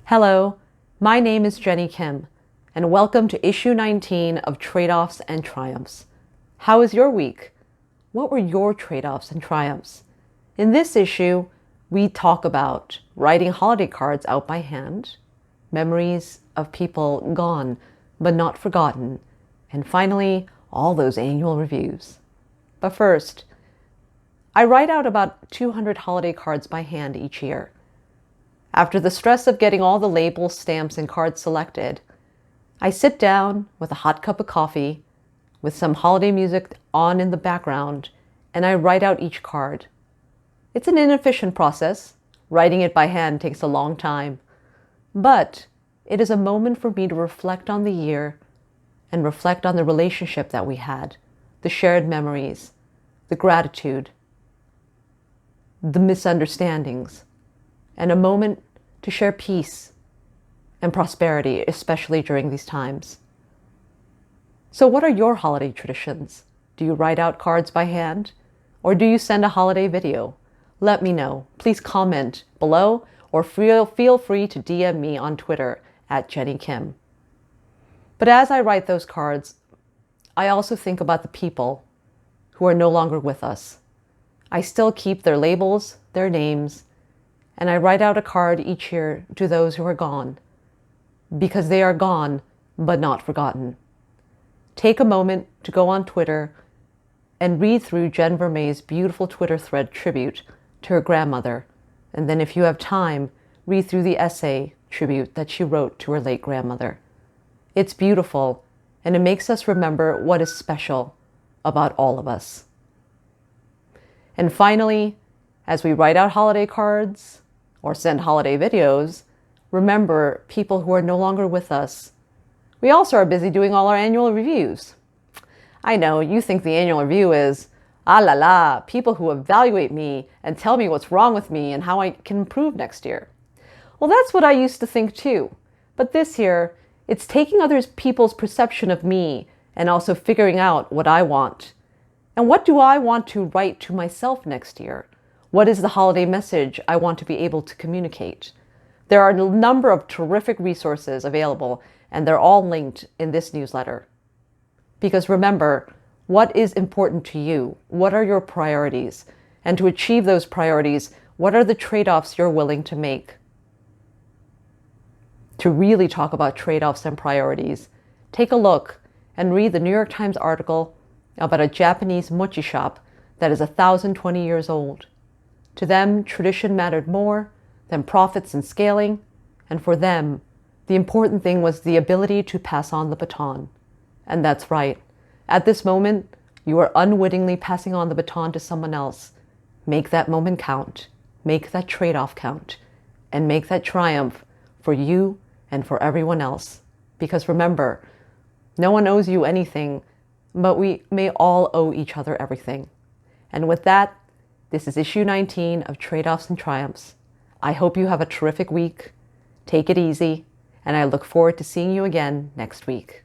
Hello, my name is Jenny Kim, and welcome to issue 19 of Trade-Offs and Triumphs. How was your week? What were your trade-offs and triumphs? In this issue, we talk about writing holiday cards out by hand, memories of people gone but not forgotten, and finally, all those annual reviews. But first, I write out about 200 holiday cards by hand each year. After the stress of getting all the labels, stamps, and cards selected, I sit down with a hot cup of coffee, with some holiday music on in the background, and I write out each card. It's an inefficient process. Writing it by hand takes a long time. But it is a moment for me to reflect on the year and reflect on the relationship that we had, the shared memories, the gratitude, the misunderstandings, and a moment to share peace and prosperity, especially during these times. So what are your holiday traditions? Do you write out cards by hand? Or do you send a holiday video? Let me know. Please comment below or feel free to DM me on Twitter at Jenny Kim. But as I write those cards, I also think about the people who are no longer with us. I still keep their labels, their names, and I write out a card each year to those who are gone, because they are gone but not forgotten. Take a moment to go on Twitter and read through Jen Vermey's beautiful Twitter thread tribute to her grandmother, and then if you have time, read through the essay tribute that she wrote to her late grandmother. It's beautiful, and it makes us remember what is special about all of us. And finally, as we write out holiday cards or send holiday videos, remember people who are no longer with us. We also are busy doing all our annual reviews. I know you think the annual review is, ah la la, people who evaluate me and tell me what's wrong with me and how I can improve next year. Well, that's what I used to think too. But this year, it's taking other people's perception of me and also figuring out what I want. And what do I want to write to myself next year? What is the holiday message I want to be able to communicate? There are a number of terrific resources available, and they're all linked in this newsletter. Because remember, what is important to you? What are your priorities? And to achieve those priorities, what are the trade-offs you're willing to make? To really talk about trade-offs and priorities, take a look and read the New York Times article about a Japanese mochi shop that is 1,020 years old. To them, tradition mattered more than profits and scaling, and for them, the important thing was the ability to pass on the baton. And that's right. At this moment, you are unwittingly passing on the baton to someone else. Make that moment count. Make that trade-off count. And make that triumph for you and for everyone else. Because remember, no one owes you anything, but we may all owe each other everything. And with that, this is issue 19 of Trade-Offs and Triumphs. I hope you have a terrific week. Take it easy, and I look forward to seeing you again next week.